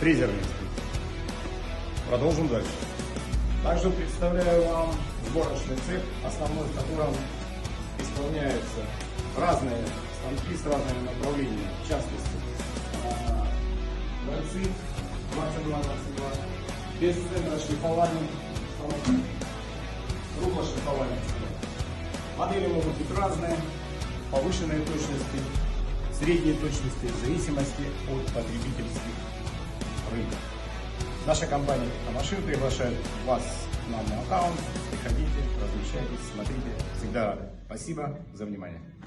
фрезерный стык. Продолжим дальше. Также представляю вам сборочный цех, основной в котором исполняются разные станки с разными направлениями. В частности, вальцы 22-22, без центра шлифования, рухлошлифования. Модели могут быть разные, повышенной точности, средней точности, в зависимости от потребительских рынков. Наша компания «Автомашин» приглашает вас к нам на аккаунт. Приходите, размещайтесь, смотрите. Всегда рады. Спасибо за внимание.